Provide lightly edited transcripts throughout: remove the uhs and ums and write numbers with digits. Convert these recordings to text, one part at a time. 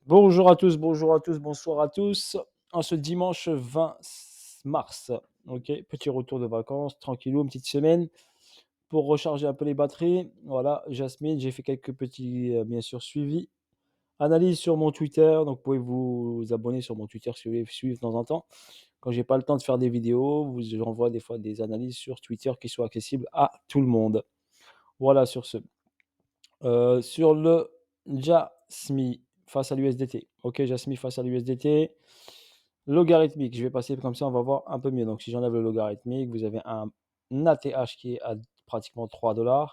Bonjour à tous, bonjour à tous, bonsoir à tous. En ce dimanche 20 mars, ok, petit retour de vacances, tranquillou, une petite semaine pour recharger un peu les batteries. Voilà, Jasmine, j'ai fait quelques petits, bien sûr, suivis, analyses sur mon Twitter. Donc, vous pouvez vous abonner sur mon Twitter si vous voulez suivre de temps en temps. Quand j'ai pas le temps de faire des vidéos, j'envoie des fois des analyses sur Twitter qui sont accessibles à tout le monde. Voilà sur ce. Sur le Jasmy face à l'USDT. OK, Jasmy face à l'USDT. Logarithmique, je vais passer comme ça, on va voir un peu mieux. Donc si j'enlève le logarithmique, vous avez un ATH qui est à pratiquement 3 $.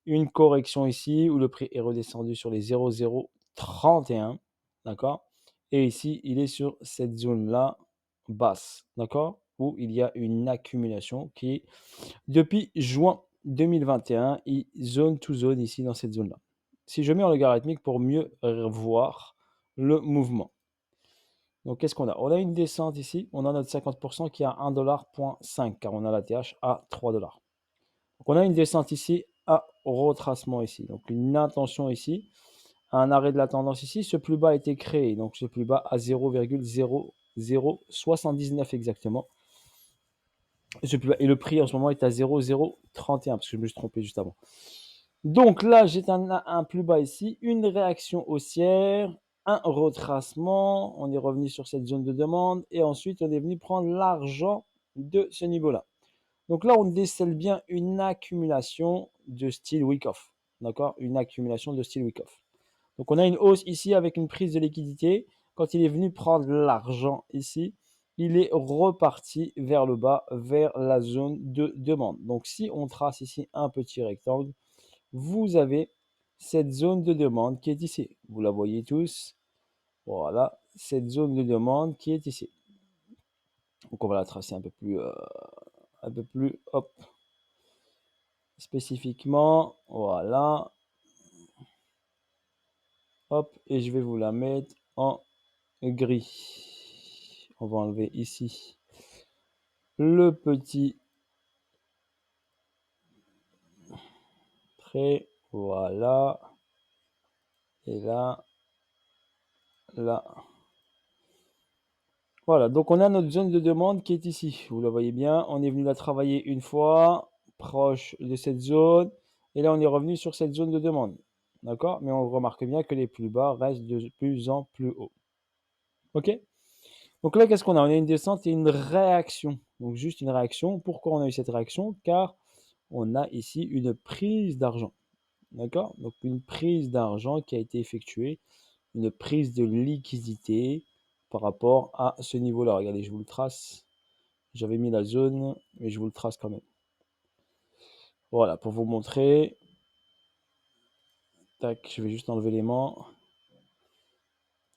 Une correction ici où le prix est redescendu sur les 0,031, d'accord? Et ici, il est sur cette zone-là basse, d'accord? Où il y a une accumulation qui est depuis juin 2021, il zone to zone ici dans cette zone-là. Si je mets en logarithmique pour mieux voir le mouvement. Donc, qu'est-ce qu'on a? On a une descente ici, on a notre 50% qui est à 1,5 $, car on a la TH à 3 $. Donc, on a une descente ici à retracement ici. Donc, une intention ici, un arrêt de la tendance ici. Ce plus bas a été créé, donc ce plus bas à 0,0079 exactement. Et le prix en ce moment est à 0,031 parce que je me suis trompé juste avant. Donc là, j'ai un plus bas ici, une réaction haussière, un retracement. On est revenu sur cette zone de demande et ensuite on est venu prendre l'argent de ce niveau-là. Donc là, on décèle bien une accumulation de style week-off. D'accord? Une accumulation de style week-off. Donc on a une hausse ici avec une prise de liquidité. Quand il est venu prendre l'argent ici, il est reparti vers le bas, vers la zone de demande. Donc si on trace ici un petit rectangle, vous avez cette zone de demande qui est ici. Vous la voyez tous. Voilà, cette zone de demande qui est ici. Donc on va la tracer un peu plus, hop, spécifiquement. Voilà, hop, et je vais vous la mettre en gris. On va enlever ici le petit trait. Voilà. Et là, là. Voilà, donc on a notre zone de demande qui est ici. Vous la voyez bien. On est venu la travailler une fois, proche de cette zone. Et là, on est revenu sur cette zone de demande. D'accord? Mais on remarque bien que les plus bas restent de plus en plus haut. OK? Donc là, qu'est-ce qu'on a? On a une descente et une réaction. Donc juste une réaction. Pourquoi on a eu cette réaction? Car on a ici une prise d'argent. D'accord? Donc une prise d'argent qui a été effectuée, une prise de liquidité par rapport à ce niveau-là. Regardez, je vous le trace. J'avais mis la zone, mais je vous le trace quand même. Voilà, pour vous montrer. Tac, je vais juste enlever l'aimant.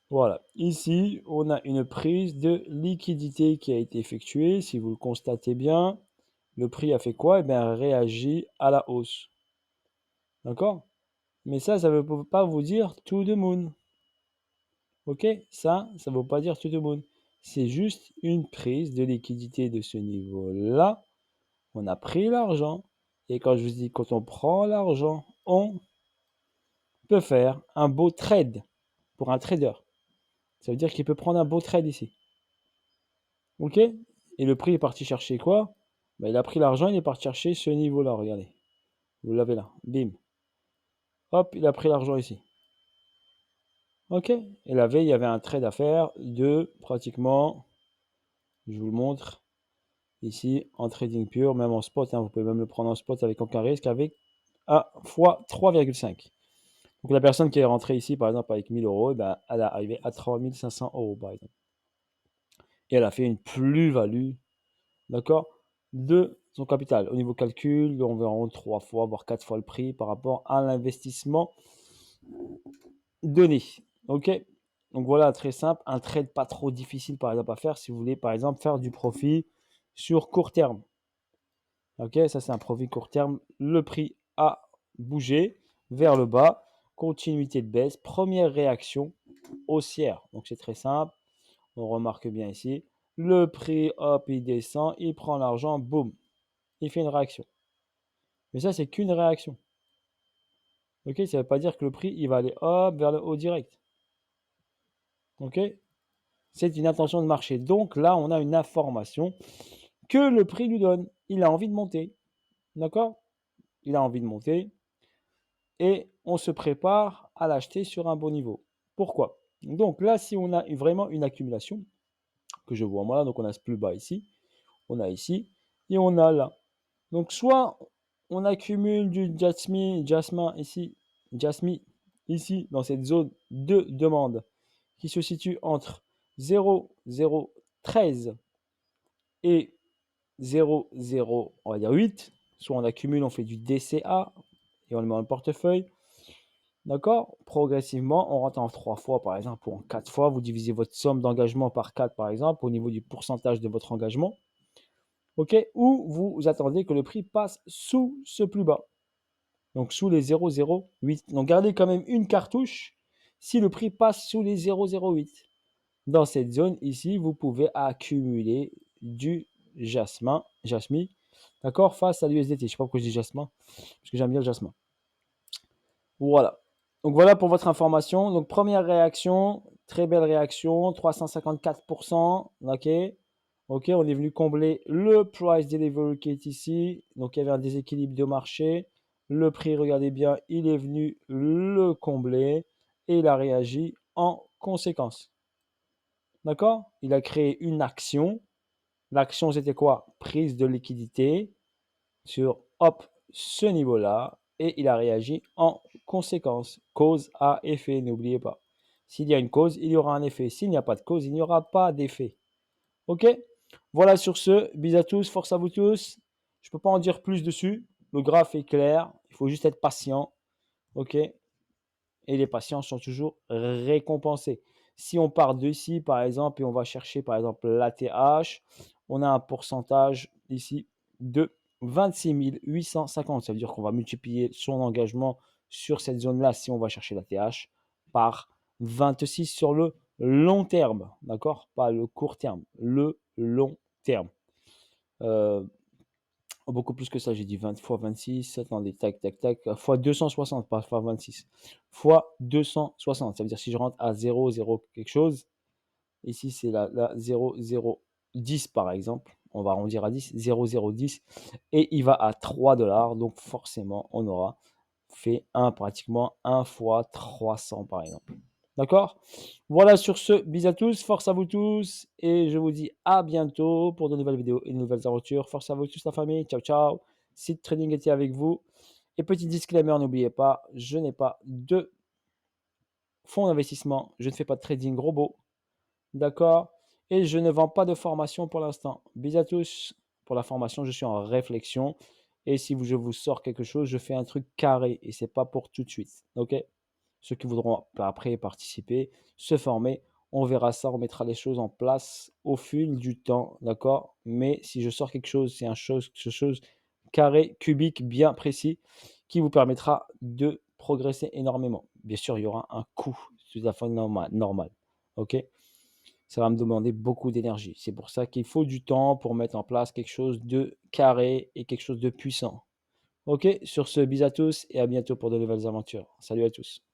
Voilà, ici, on a une prise de liquidité qui a été effectuée. Si vous le constatez bien, le prix a fait quoi? Eh bien, réagit à la hausse. D'accord? Mais ça ne veut pas vous dire to the moon. Ok? Ça ne veut pas dire to the moon. C'est juste une prise de liquidité de ce niveau-là. On a pris l'argent. Et quand je vous dis quand on prend l'argent, on peut faire un beau trade pour un trader. Ça veut dire qu'il peut prendre un beau trade ici. Ok? Et le prix est parti chercher quoi? Ben, il a pris l'argent, il est parti chercher ce niveau-là. Regardez. Vous l'avez là. Bim. Hop, il a pris l'argent ici. Ok? Et la veille, il y avait un trade à faire de pratiquement, je vous le montre, ici en trading pur, même en spot. Hein, vous pouvez même le prendre en spot avec aucun risque, avec à fois 3,5. Donc la personne qui est rentrée ici, par exemple, avec 1000 euros, eh ben, elle est arrivée à 3500 euros, par exemple. Et elle a fait une plus-value, d'accord, de son capital. Au niveau calcul, environ 3 fois, voire 4 fois le prix par rapport à l'investissement donné. OK? Donc voilà, très simple. Un trade pas trop difficile, par exemple, à faire si vous voulez, par exemple, faire du profit sur court terme. OK? Ça, c'est un profit court terme. Le prix a bougé vers le bas. Continuité de baisse. Première réaction haussière. Donc c'est très simple. On remarque bien ici. Le prix, hop, il descend, il prend l'argent, boum. Il fait une réaction. Mais ça, c'est qu'une réaction. Ok, ça ne veut pas dire que le prix, il va aller hop vers le haut direct. OK? C'est une intention de marché. Donc là, on a une information que le prix nous donne. Il a envie de monter. D'accord? Il a envie de monter et on se prépare à l'acheter sur un bon niveau. Pourquoi? Donc là, si on a vraiment une accumulation, que je vois moi là, donc on a ce plus bas ici, on a ici et on a là. Donc soit on accumule du jasmin ici dans cette zone de demande qui se situe entre 0,013 et 0,0, on va dire 8. Soit on accumule, on fait du DCA et on le met dans le portefeuille. D'accord? Progressivement, on rentre en 3 fois par exemple ou en 4 fois. Vous divisez votre somme d'engagement par 4 par exemple au niveau du pourcentage de votre engagement. OK? Ou vous attendez que le prix passe sous ce plus bas. Donc sous les 0,08. Donc gardez quand même une cartouche si le prix passe sous les 0,08. Dans cette zone ici, vous pouvez accumuler du jasmin, d'accord, face à l'USDT. Je ne sais pas pourquoi je dis jasmin, parce que j'aime bien le jasmin. Voilà. Donc voilà pour votre information. Donc première réaction, très belle réaction, 354%. OK. OK, on est venu combler le price delivery qui est ici. Donc il y avait un déséquilibre de marché. Le prix, regardez bien, il est venu le combler et il a réagi en conséquence. D'accord? Il a créé une action. L'action, c'était quoi? Prise de liquidité sur, hop, ce niveau-là. Et il a réagi en conséquence. Cause à effet, n'oubliez pas. S'il y a une cause, il y aura un effet. S'il n'y a pas de cause, il n'y aura pas d'effet. OK? Voilà sur ce. Bisous à tous, force à vous tous. Je ne peux pas en dire plus dessus. Le graphe est clair. Il faut juste être patient. OK? Et les patients sont toujours récompensés. Si on part d'ici, par exemple, et on va chercher, par exemple, l'ATH, on a un pourcentage ici de 26 850. Ça veut dire qu'on va multiplier son engagement sur cette zone-là, si on va chercher l'ATH, par 26 sur le long terme. D'accord? Pas le court terme, le long terme. Euh, Beaucoup plus que ça, j'ai dit 20 fois 26, attendez, tac, tac, tac, fois 260, pas fois 26, fois 260, ça veut dire si je rentre à 0, 0 quelque chose, ici c'est la 0, 0, 10 par exemple, on va arrondir à 10, 0, 0, 10, et il va à 3 dollars, donc forcément on aura fait pratiquement 1 fois 300 par exemple. D'accord? Voilà sur ce, bisous à tous, force à vous tous, et je vous dis à bientôt pour de nouvelles vidéos et de nouvelles aventures. Force à vous tous la famille, ciao ciao. Site Trading était avec vous. Et petit disclaimer, n'oubliez pas, je n'ai pas de fonds d'investissement, je ne fais pas de trading robot, d'accord? Et je ne vends pas de formation pour l'instant. Bisous à tous. Pour la formation, je suis en réflexion. Et si je vous sors quelque chose, je fais un truc carré et c'est pas pour tout de suite. Ok? Ceux qui voudront après participer, se former, on verra ça, on mettra les choses en place au fil du temps, d'accord? Mais si je sors quelque chose, c'est quelque chose carré, cubique, bien précis, qui vous permettra de progresser énormément. Bien sûr, il y aura un coût, tout à fait normal, ok? Ça va me demander beaucoup d'énergie. C'est pour ça qu'il faut du temps pour mettre en place quelque chose de carré et quelque chose de puissant. Ok? Sur ce, bisous à tous et à bientôt pour de nouvelles aventures. Salut à tous.